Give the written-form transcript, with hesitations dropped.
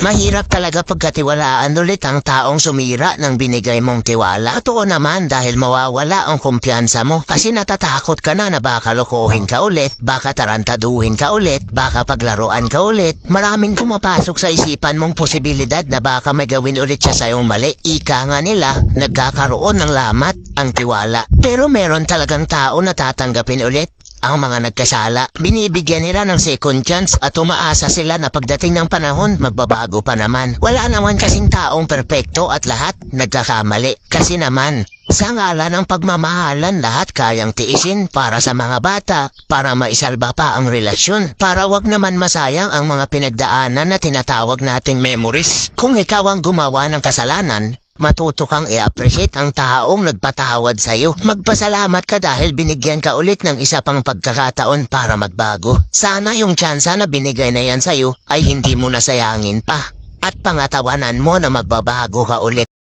Mahirap talaga pagkatiwalaan ulit ang taong sumira ng binigay mong tiwala. Totoo naman dahil mawawala ang kumpiyansa mo kasi natatakot ka na baka lokohin ka ulit, baka tarantaduhin ka ulit, baka paglaruan ka ulit. Maraming pumapasok sa isipan mong posibilidad na baka may gawin ulit siya sa'yong mali. Ika nga nila, nagkakaroon ng lamat ang tiwala. Pero meron talagang tao na tatanggapin ulit ang mga nagkasala. Binibigyan nila ng second chance at umaasa sila na pagdating ng panahon, magbabago pa naman. Wala naman kasing taong perpekto at lahat nagkakamali. Kasi naman, sa ngalan ng pagmamahalan, lahat kayang tiisin para sa mga bata, para maisalba pa ang relasyon, para wag naman masayang ang mga pinagdaanan na tinatawag nating memories. Kung ikaw ang gumawa ng kasalanan, matuto kang i-appreciate ang taong nagpatawad sa'yo. Magpasalamat ka dahil binigyan ka ulit ng isa pang pagkakataon para magbago. Sana yung tsansa na binigay na yan sa'yo ay hindi mo nasayangin pa. At pangatawanan mo na magbabago ka ulit.